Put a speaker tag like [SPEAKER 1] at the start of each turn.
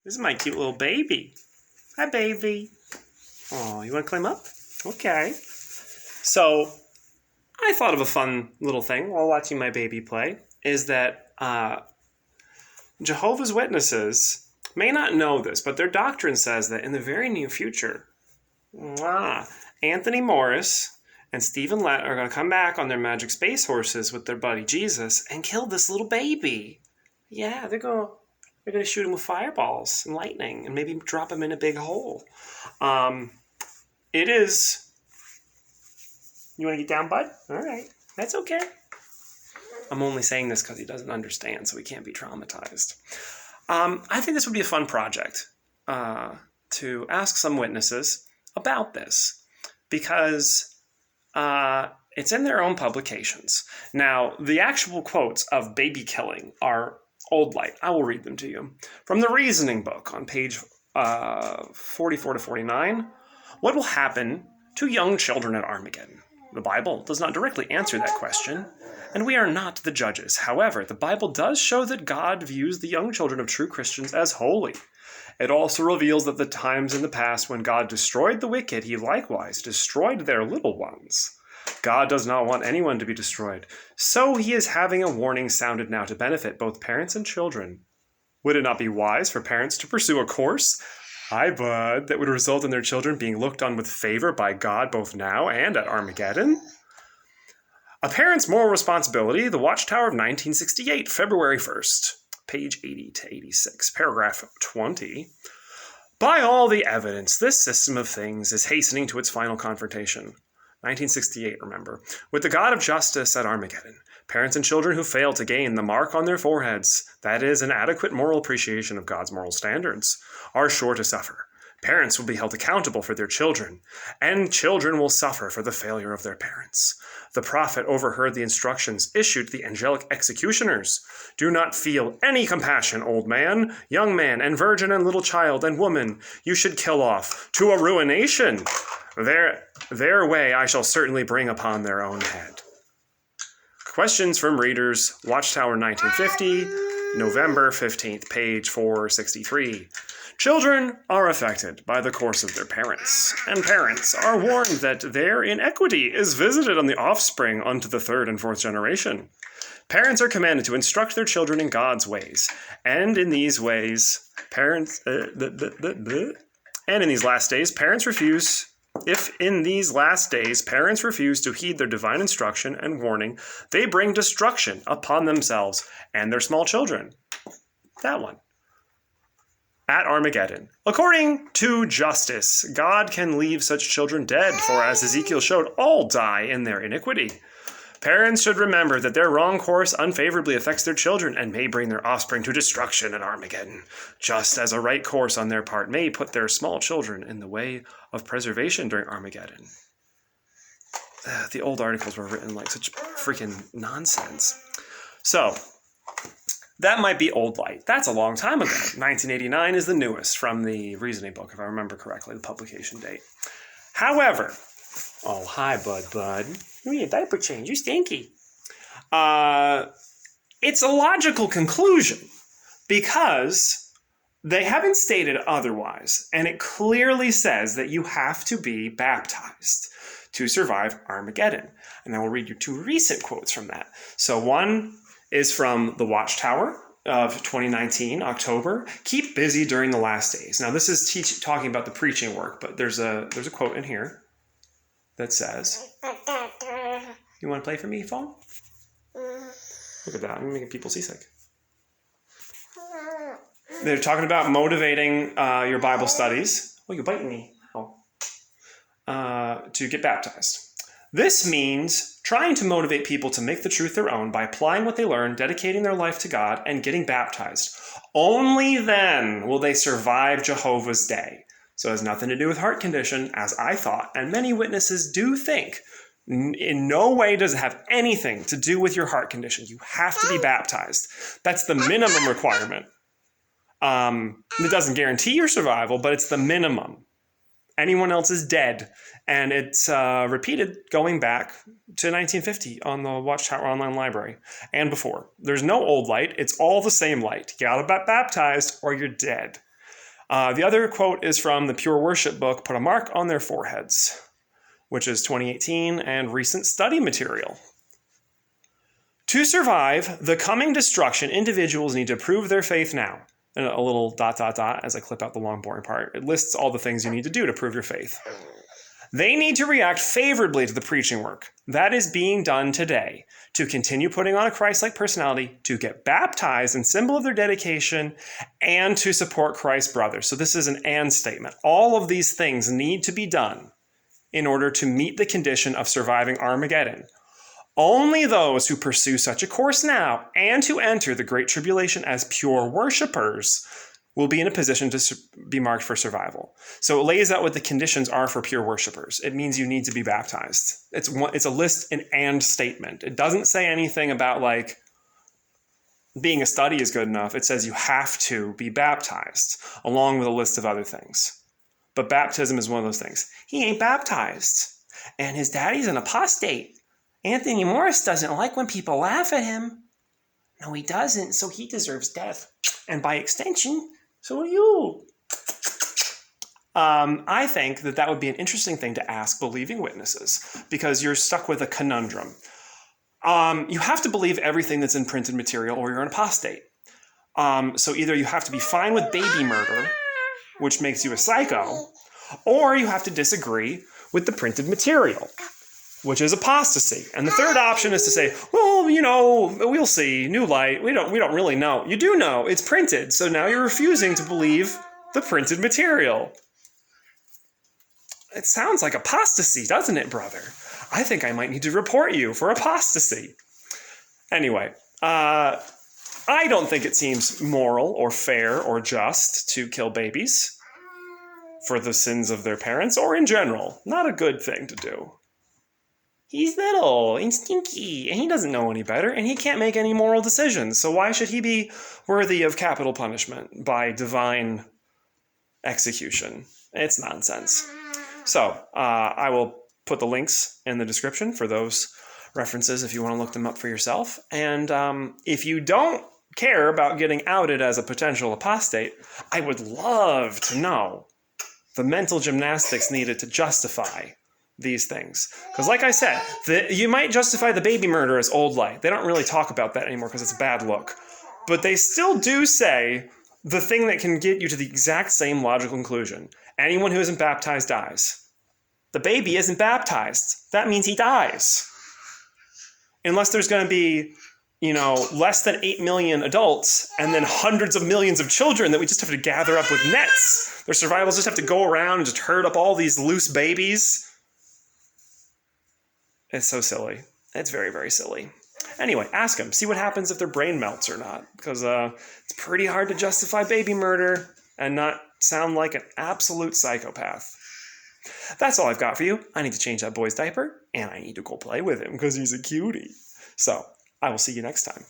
[SPEAKER 1] This is my cute little baby. Hi, baby. Oh, you want to climb up? Okay. So, I thought of a fun little thing while watching my baby play, is that Jehovah's Witnesses may not know this, but their doctrine says that in the very near future, Anthony Morris and Stephen Lett are going to come back on their magic space horses with their buddy Jesus and kill this little baby. Yeah, they're going to shoot him with fireballs and lightning and maybe drop him in a big hole. It is... You want to get down, bud? All right. That's okay. I'm only saying this because he doesn't understand, so he can't be traumatized. I think this would be a fun project to ask some witnesses about this, because it's in their own publications. Now, the actual quotes of baby killing are Old Light. I will read them to you. From the Reasoning book on page 44 to 49, what will happen to young children at Armageddon? The Bible does not directly answer that question, and we are not the judges. However, the Bible does show that God views the young children of true Christians as holy. It also reveals that the times in the past when God destroyed the wicked, he likewise destroyed their little ones. God does not want anyone to be destroyed, so he is having a warning sounded now to benefit both parents and children. Would it not be wise for parents to pursue a course, hi bud, that would result in their children being looked on with favor by God both now and at Armageddon? A Parent's Moral Responsibility, The Watchtower of 1968, February 1st, page 80 to 86, paragraph 20. By all the evidence, this system of things is hastening to its final confrontation. 1968, remember, with the God of justice at Armageddon. Parents and children who fail to gain the mark on their foreheads, that is, an adequate moral appreciation of God's moral standards, are sure to suffer. Parents will be held accountable for their children, and children will suffer for the failure of their parents. The prophet overheard the instructions issued to the angelic executioners. Do not feel any compassion, old man, young man, and virgin and little child and woman. You should kill off to a ruination. Their way I shall certainly bring upon their own head. Questions from readers, Watchtower 1950, November 15th, page 463. Children are affected by the course of their parents, and parents are warned that their inequity is visited on the offspring unto the third and fourth generation. Parents are commanded to instruct their children in God's ways, and in these ways, If in these last days parents refuse to heed their divine instruction and warning, they bring destruction upon themselves and their small children. That one. At Armageddon. According to justice, God can leave such children dead, for as Ezekiel showed, all die in their iniquity. Parents should remember that their wrong course unfavorably affects their children and may bring their offspring to destruction at Armageddon, just as a right course on their part may put their small children in the way of preservation during Armageddon. The old articles were written like such freaking nonsense. So, that might be Old Light. That's a long time ago. 1989 is the newest from the Reasoning book, if I remember correctly, the publication date. However, oh, hi, bud. You need a diaper change. You stinky. It's a logical conclusion because they haven't stated otherwise, and it clearly says that you have to be baptized to survive Armageddon. And I will read you two recent quotes from that. So one is from the Watchtower of 2019, October. Keep busy during the last days. Now, this is talking about the preaching work, but there's a quote in here that says, you want to play for me, phone? Look at that. I'm making people seasick. They're talking about motivating your Bible studies. Oh, you're biting me. To get baptized. This means trying to motivate people to make the truth their own by applying what they learn, dedicating their life to God, and getting baptized. Only then will they survive Jehovah's Day. So it has nothing to do with heart condition, as I thought, and many witnesses do think. In no way does it have anything to do with your heart condition. You have to be baptized. That's the minimum requirement. It doesn't guarantee your survival, but it's the minimum. Anyone else is dead. And it's repeated going back to 1950 on the Watchtower Online Library and before. There's no Old Light. It's all the same light. You gotta get baptized or you're dead. The other quote is from the Pure Worship book, Put a Mark on Their Foreheads, which is 2018 and recent study material. To survive the coming destruction, individuals need to prove their faith now. And a little ... as I clip out the long boring part. It lists all the things you need to do to prove your faith. They need to react favorably to the preaching work that is being done today, to continue putting on a Christ-like personality, to get baptized in symbol of their dedication, and to support Christ's brothers. So this is an and statement. All of these things need to be done in order to meet the condition of surviving Armageddon. Only those who pursue such a course now and to enter the Great Tribulation as pure worshipers will be in a position to be marked for survival. So it lays out what the conditions are for pure worshipers. It means you need to be baptized. It's a list, an and statement. It doesn't say anything about like being a study is good enough. It says you have to be baptized along with a list of other things. But baptism is one of those things. He ain't baptized and his daddy's an apostate. Anthony Morris doesn't like when people laugh at him. No, he doesn't, so he deserves death. And by extension, so do you. I think that would be an interesting thing to ask believing witnesses, because you're stuck with a conundrum. You have to believe everything that's in printed material or you're an apostate. So either you have to be fine with baby murder, which makes you a psycho, or you have to disagree with the printed material, which is apostasy. And the third option is to say, well, you know, we'll see, new light, we don't really know. You do know, it's printed, so now you're refusing to believe the printed material. It sounds like apostasy, doesn't it, brother? I think I might need to report you for apostasy. Anyway, I don't think it seems moral or fair or just to kill babies for the sins of their parents, or in general. Not a good thing to do. He's little and stinky, and he doesn't know any better, and he can't make any moral decisions. So why should he be worthy of capital punishment by divine execution? It's nonsense. So I will put the links in the description for those references if you want to look them up for yourself. And if you don't care about getting outed as a potential apostate, I would love to know the mental gymnastics needed to justify these things. Because like I said, you might justify the baby murder as old light. They don't really talk about that anymore because it's a bad look. But they still do say the thing that can get you to the exact same logical conclusion. Anyone who isn't baptized dies. The baby isn't baptized. That means he dies. Unless there's going to be, less than 8 million adults and then hundreds of millions of children that we just have to gather up with nets. Their survivals just have to go around and just herd up all these loose babies. It's so silly. It's very, very silly. Anyway, ask them. See what happens if their brain melts or not. Because it's pretty hard to justify baby murder and not sound like an absolute psychopath. That's all I've got for you. I need to change that boy's diaper, and I need to go play with him because he's a cutie. So, I will see you next time.